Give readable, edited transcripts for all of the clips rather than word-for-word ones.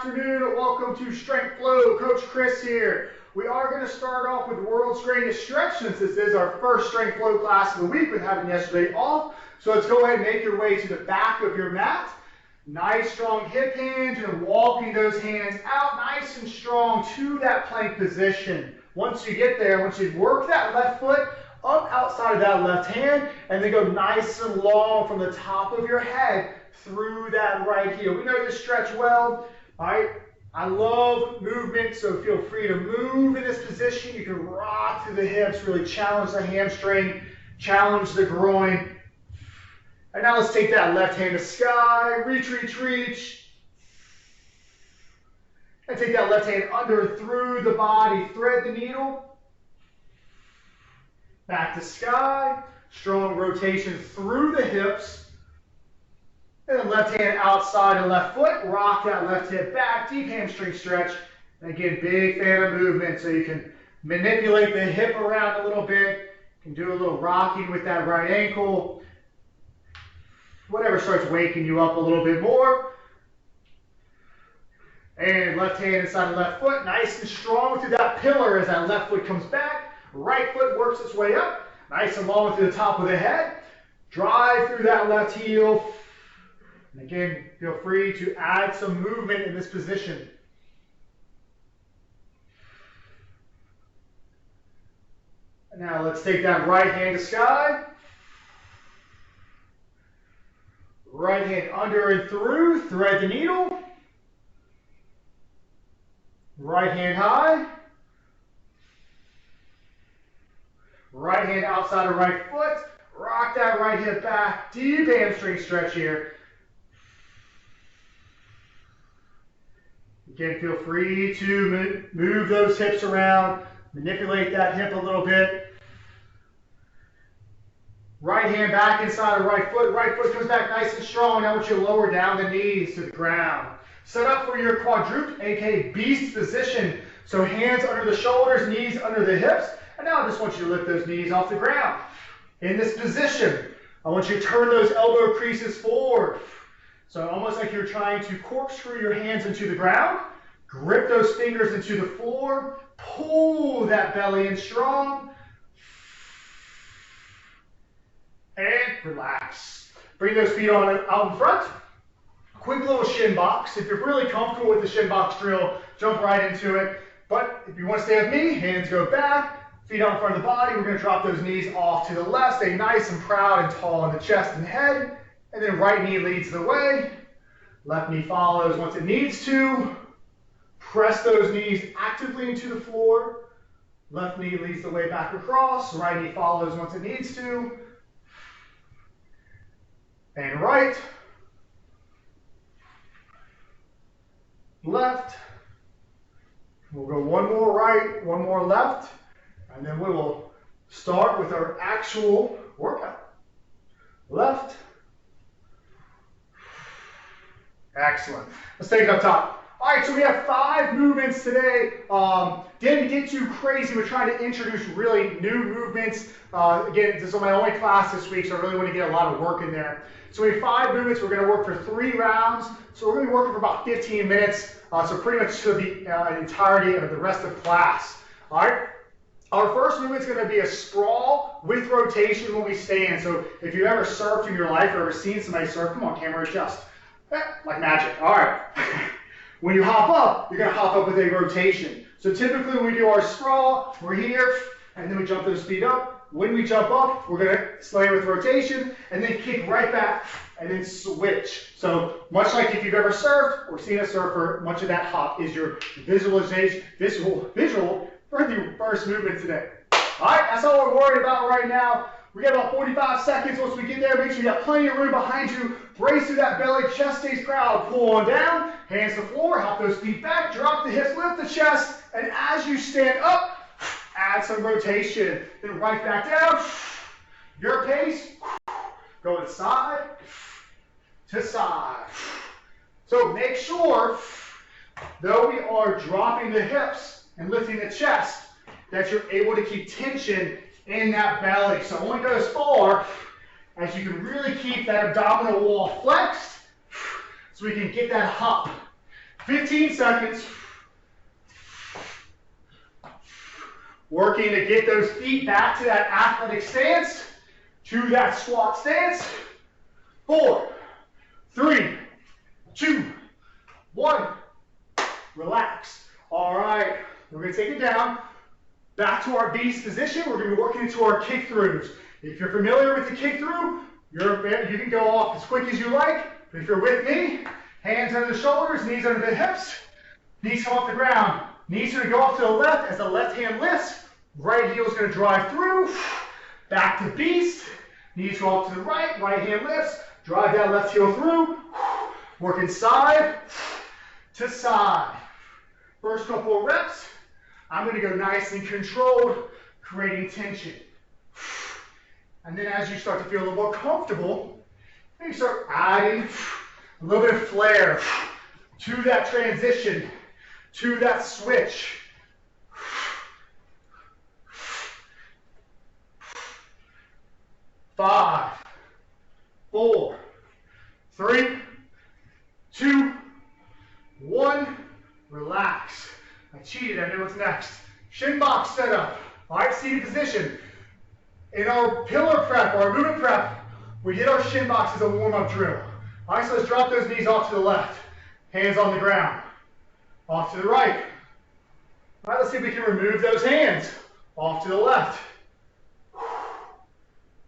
afternoon and welcome to Strength Flow. Coach Chris here. We are going to start off with the world's greatest stretch since this is our first Strength Flow class of the week with having yesterday off. So let's go ahead and make your way to the back of your mat. Nice strong hip hinge and walking those hands out nice and strong to that plank position. Once you get there, once you work that left foot up outside of that left hand and then go nice and long from the top of your head through that right heel. We know this stretch well. All right. I love movement, so feel free to move in this position. You can rock through the hips, really challenge the hamstring, challenge the groin. And now let's take that left hand to sky, reach, reach, reach. And take that left hand under through the body, thread the needle. Back to sky, strong rotation through the hips. And then left hand outside of left foot, rock that left hip back, deep hamstring stretch. And again, big fan of movement, so you can manipulate the hip around a little bit. You can do a little rocking with that right ankle. Whatever starts waking you up a little bit more. And left hand inside the left foot, nice and strong through that pillar as that left foot comes back. Right foot works its way up, nice and long through the top of the head. Drive through that left heel. And again, feel free to add some movement in this position. And now let's take that right hand to sky. Right hand under and through, thread the needle. Right hand high. Right hand outside of right foot. Rock that right hip back. Deep hamstring stretch here. Again, feel free to move those hips around, manipulate that hip a little bit. Right hand back inside of right foot comes back nice and strong. Now I want you to lower down the knees to the ground. Set up for your quadruped, aka beast position. So hands under the shoulders, knees under the hips. And now I just want you to lift those knees off the ground. In this position, I want you to turn those elbow creases forward. So almost like you're trying to corkscrew your hands into the ground, grip those fingers into the floor, pull that belly in strong, and relax. Bring those feet out in front. Quick little shin box. If you're really comfortable with the shin box drill, jump right into it. But if you want to stay with me, hands go back, feet out in front of the body. We're going to drop those knees off to the left, stay nice and proud and tall in the chest and head. And then right knee leads the way. Left knee follows once it needs to. Press those knees actively into the floor. Left knee leads the way back across. Right knee follows once it needs to. And right. Left. We'll go one more right, one more left. And then we will start with our actual workout. Left. Excellent. Let's take it up top. All right, so we have 5 movements today. Didn't get too crazy. We're trying to introduce really new movements. Again, this is my only class this week, so I really want to get a lot of work in there. So we have 5 movements. We're going to work for 3 rounds. So we're going to be working for about 15 minutes. So pretty much to the entirety of the rest of class. All right. Our first movement is going to be a sprawl with rotation when we stand. So if you've ever surfed in your life or ever seen somebody surf, come on, camera, adjust. Like magic. All right. When you hop up, you're going to hop up with a rotation. So typically when we do our sprawl, we're here, and then we jump those feet up. When we jump up, we're going to slay with rotation, and then kick right back, and then switch. So much like if you've ever surfed or seen a surfer, much of that hop is your visual for the first movement today. All right, that's all we're worried about right now. We got about 45 seconds. Once we get there, make sure you have plenty of room behind you. Brace through that belly, chest stays proud. Pull on down, hands to the floor, hop those feet back, drop the hips, lift the chest, and as you stand up, add some rotation. Then right back down, your pace, going side to side. So make sure, though we are dropping the hips and lifting the chest, that you're able to keep tension in that belly. So only go as far as you can really keep that abdominal wall flexed so we can get that hop 15 seconds. Working to get those feet back to that athletic stance, to that squat stance. 4, 3, 2, 1. Relax. All right, we're going to take it down. Back to our beast position. We're going to be working into our kick throughs. If you're familiar with the kick through, you can go off as quick as you like. But if you're with me, hands under the shoulders, knees under the hips, knees come off the ground. Knees are going to go off to the left as the left hand lifts. Right heel is going to drive through. Back to beast. Knees go off to the right. Right hand lifts. Drive that left heel through. Working side to side. First couple of reps, I'm going to go nice and controlled, creating tension. And then as you start to feel a little more comfortable, you start adding a little bit of flair to that transition, to that switch. 5, 4, 3, 2, 1. Relax. I cheated. I know what's next. Shin box setup. All right, seated position. In our pillar prep, our movement prep, we did our shin box as a warm-up drill. All right, so let's drop those knees off to the left. Hands on the ground. Off to the right. All right, let's see if we can remove those hands. Off to the left.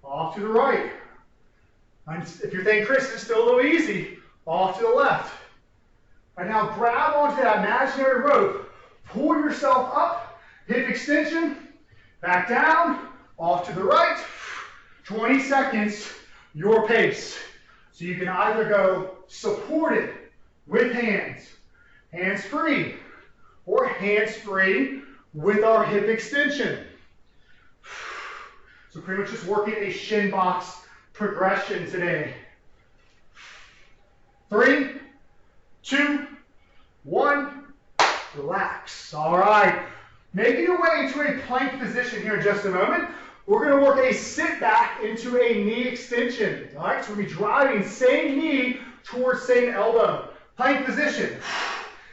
Off to the right. And if you're thinking, Chris, it's still a little easy, off to the left. And now grab onto that imaginary rope. Pull yourself up. Hip extension. Back down. Off to the right. 20 seconds, your pace. So you can either go supported with hands, hands free, or hands free with our hip extension. So pretty much just working a shin box progression today. 3, 2, 1, relax. All right, making your way into a plank position here in just a moment. We're going to work a sit back into a knee extension. All right, so we'll be driving same knee towards same elbow. Plank position.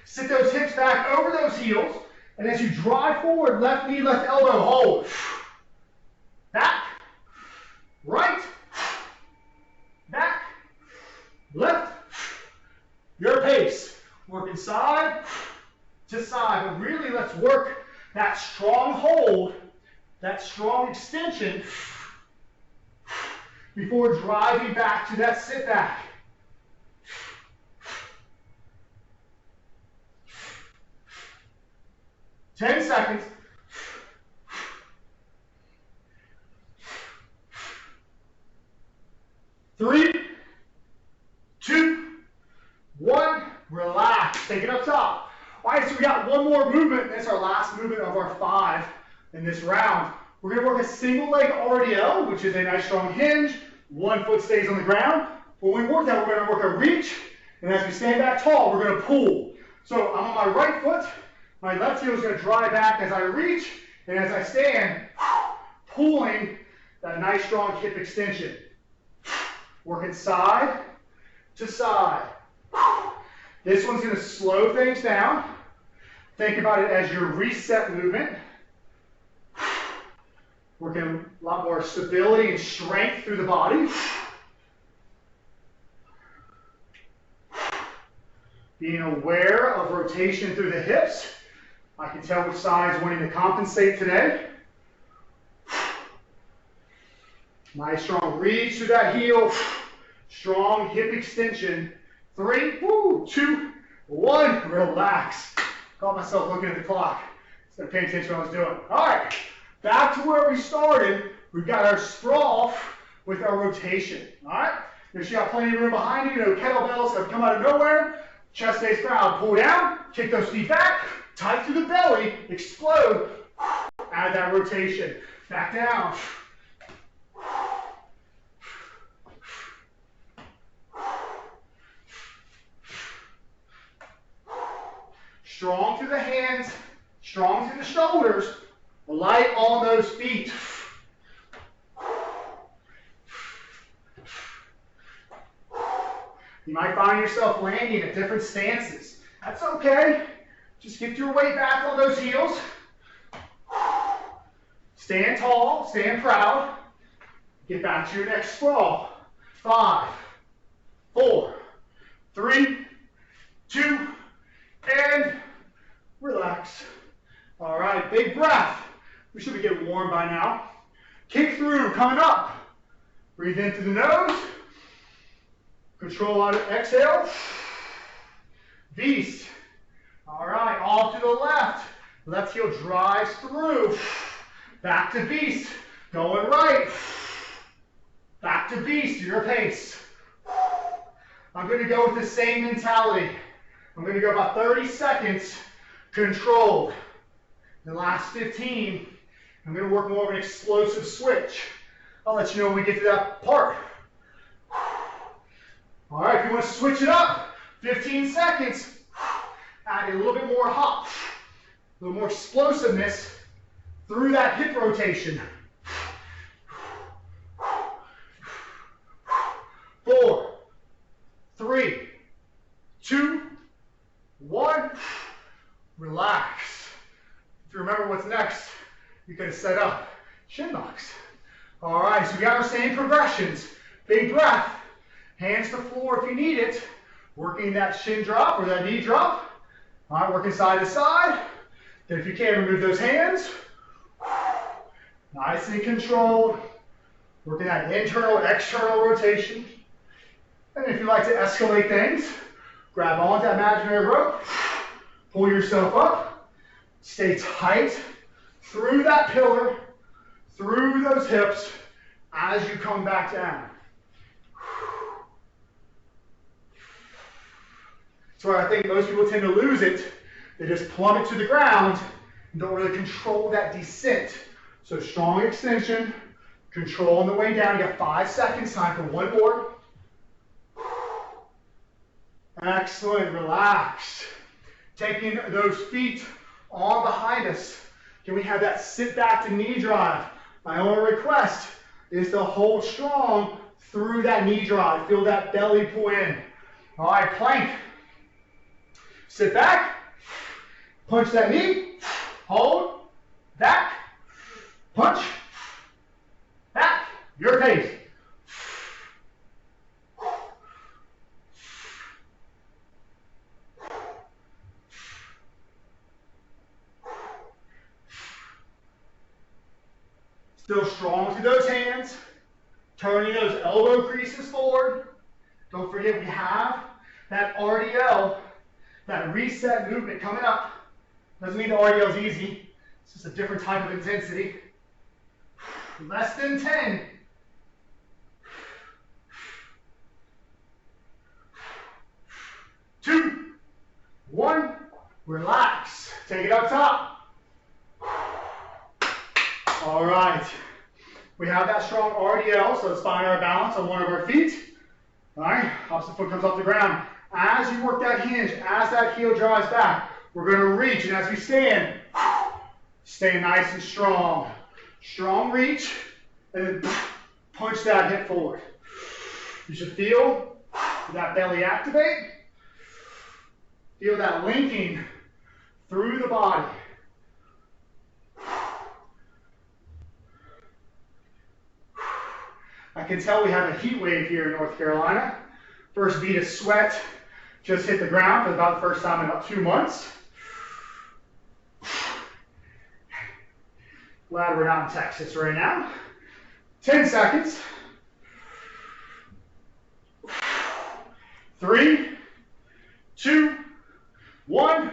Sit those hips back over those heels, and as you drive forward, left knee, left elbow, hold. Back, right, back, left. Your pace. Working side to side, but really let's work that strong hold, that strong extension before driving back to that sit back. Ten seconds. 3, 2, 1, relax. Take it up top. All right, so we got one more movement. That's our last movement of our 5 in this round. We're going to work a single leg RDL, which is a nice strong hinge. One foot stays on the ground. When we work that, we're going to work a reach. And as we stand back tall, we're going to pull. So I'm on my right foot. My left heel is going to drive back as I reach. And as I stand, pulling that nice strong hip extension. Working side to side. This one's going to slow things down. Think about it as your reset movement. Working a lot more stability and strength through the body. Being aware of rotation through the hips. I can tell which side is wanting to compensate today. Nice strong reach through that heel. Strong hip extension. 3, 2, 1. Relax. Caught myself looking at the clock. Instead of paying attention to what I was doing. All right. Back to where we started. We've got our sprawl with our rotation. All right. If you got plenty of room behind you, kettlebells have come out of nowhere. Chest stays proud. Pull down. Kick those feet back. Tight through the belly. Explode. Add that rotation. Back down. Strong through the hands, strong through the shoulders, light on those feet. You might find yourself landing at different stances. That's okay. Just get your weight back on those heels. Stand tall, stand proud. Get back to your next sprawl. 5, 4, 3, 2, and relax. All right, big breath. We should be getting warm by now. Kick through, coming up. Breathe in through the nose. Control out, exhale. Beast. All right, off to the left. Left heel drives through. Back to beast. Going right. Back to beast, your pace. I'm going to go with the same mentality. I'm going to go about 30 seconds controlled. The last 15, I'm going to work more of an explosive switch. I'll let you know when we get to that part. All right, if you want to switch it up, 15 seconds, add a little bit more hop, a little more explosiveness through that hip rotation. 4, 3, 2, 1, relax. If you remember what's next, you could have set up shin locks. All right, so we got our same progressions. Big breath, hands to floor if you need it. Working that shin drop or that knee drop. All right, working side to side. Then if you can, remove those hands. Nice and controlled. Working that internal, external rotation. And if you like to escalate things, grab onto that imaginary rope, pull yourself up, stay tight through that pillar, through those hips as you come back down. That's where I think most people tend to lose it. They just plummet to the ground and don't really control that descent. So strong extension, control on the way down. You got 5 seconds, time for one more. Excellent, relax. Taking those feet on behind us. Can we have that sit back to knee drive? My only request is to hold strong through that knee drive. Feel that belly pull in. All right, plank. Sit back, punch that knee, hold, back, punch, back, your pace. Still strong through those hands, turning those elbow creases forward. Don't forget we have that RDL, that reset movement coming up. Doesn't mean the RDL is easy. It's just a different type of intensity. Less than 10. 2, 1, relax. Take it up top. All right. We have that strong RDL, so let's find our balance on one of our feet. All right, opposite foot comes off the ground. As you work that hinge, as that heel drives back, we're going to reach, and as we stand, stay nice and strong. Strong reach, and then punch that hip forward. You should feel that belly activate. Feel that linking through the body. I can tell we have a heat wave here in North Carolina. First bead of sweat just hit the ground for about the first time in about 2 months. Glad we're not in Texas right now. 10 seconds. 3, 2, 1.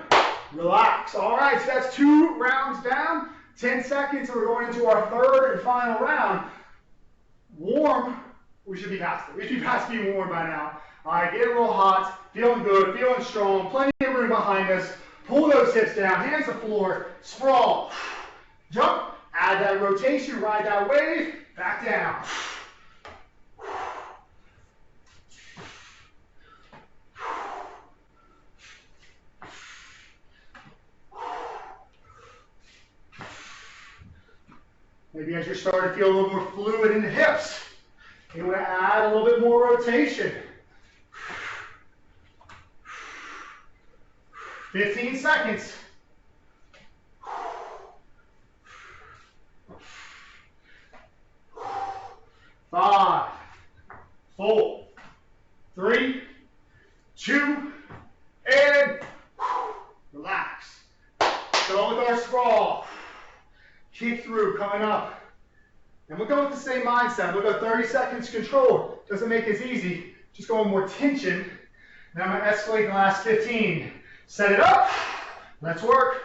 Relax. All right, so that's 2 rounds down. 10 seconds, and we're going into our third and final round. Warm, we should be past it. We should be past being warm by now. All right, get a little hot, feeling good, feeling strong, plenty of room behind us. Pull those hips down, hands to floor, sprawl, jump, add that rotation, ride that wave, back down. Maybe as you're starting to feel a little more fluid in the hips, you want to add a little bit more rotation. 15 seconds. 5, 4, 3, 2, and relax. Go with our sprawl. Kick through, coming up. And we'll go with the same mindset. We'll go 30 seconds control. Doesn't make it as easy. Just go with more tension. Then I'm going to escalate the last 15. Set it up. Let's work.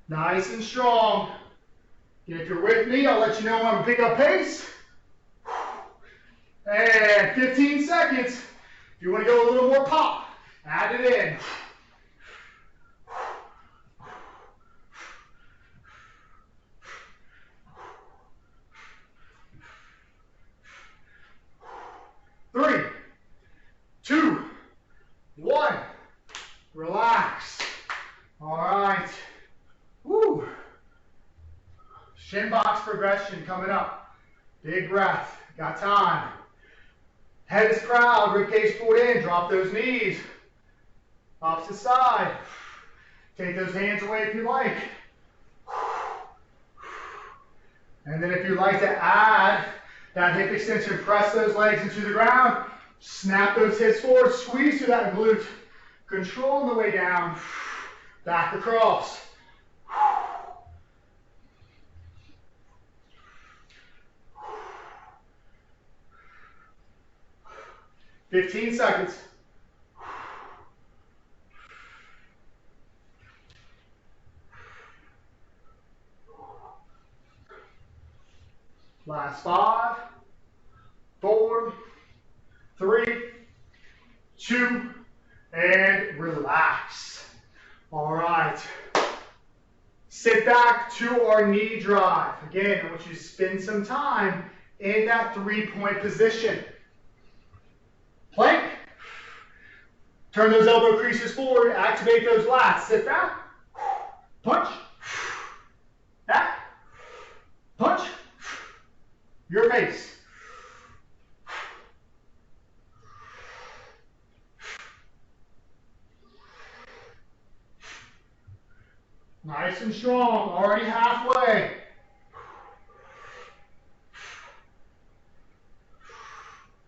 Nice and strong. And if you're with me, I'll let you know when I'm going to pick up pace. And 15 seconds. If you want to go a little more pop, add it in. Three, 2, 1. Relax. All right. Woo. Shin box progression coming up. Big breath. Got time. Head is proud. Ribcage pulled in. Drop those knees. Opposite side. Take those hands away if you like. And then if you'd like to add that hip extension, press those legs into the ground. Snap those hips forward. Squeeze through that glute. Control on the way down. Back across. 15 seconds. Last 5, 4, 3, 2, and relax. All right. Sit back to our knee drive. Again, I want you to spend some time in that 3-point position. Plank. Turn those elbow creases forward. Activate those lats. Sit back. Punch. Back. Punch. Your pace. Nice and strong. Already halfway.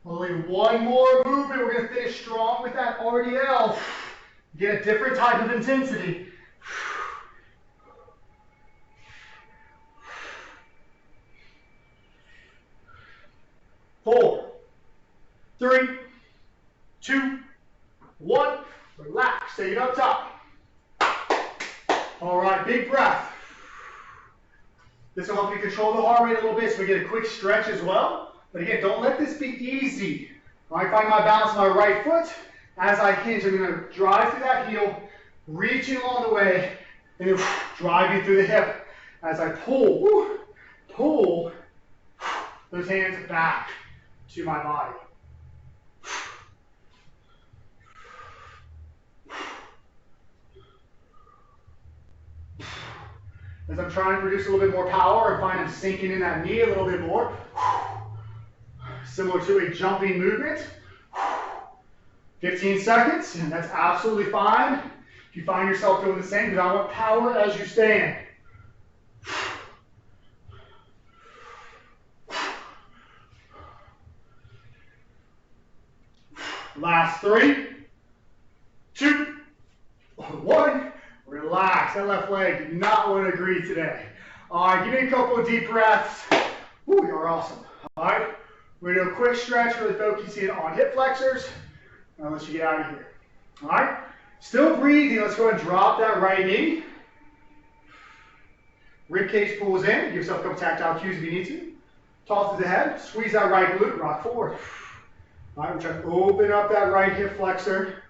Only one more movement. We're going to finish strong with that RDL. Get a different type of intensity. 4, 3, 2, 1. Relax. Take it up top. All right, big breath. This will help you control the heart rate a little bit so we get a quick stretch as well. But again, don't let this be easy. I find my balance on my right foot. As I hinge, I'm going to drive through that heel, reaching along the way, and then driving through the hip. As I pull those hands back to my body. As I'm trying to produce a little bit more power, I find I'm sinking in that knee a little bit more. Similar to a jumping movement. 15 seconds, and that's absolutely fine. If you find yourself doing the same, because I want power as you stand. Last 3, 2, 1. Relax. That left leg did not want to agree today. All right, give me a couple of deep breaths. Woo, you're awesome. All right, we're going to do a quick stretch, really focusing on hip flexors. I'll let you get out of here. All right, still breathing. Let's go ahead and drop that right knee. Rib cage pulls in. Give yourself a couple tactile cues if you need to. Toss to the head. Squeeze that right glute. Rock forward. All right, we're trying to open up that right hip flexor.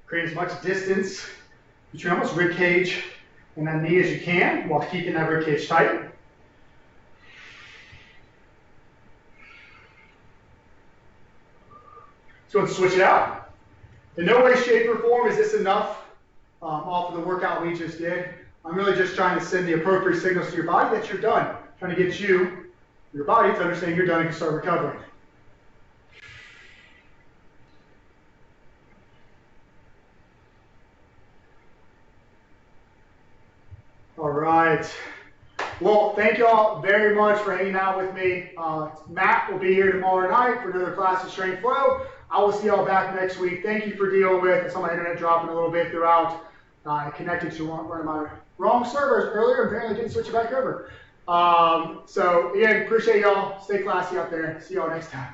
Create as much distance between almost rib cage and that knee as you can while keeping that rib cage tight. So let's switch it out. In no way, shape, or form is this enough off of the workout we just did. I'm really just trying to send the appropriate signals to your body that you're done. I'm trying to get you, your body, to understand you're done and can start recovering. All right. Well, thank you all very much for hanging out with me. Matt will be here tomorrow night for another class of Strength Flow. I will see y'all back next week. Thank you for dealing with some of my internet dropping a little bit throughout. I connected to one of my wrong servers earlier. Apparently didn't switch it back over. So again, appreciate y'all. Stay classy out there. See y'all next time.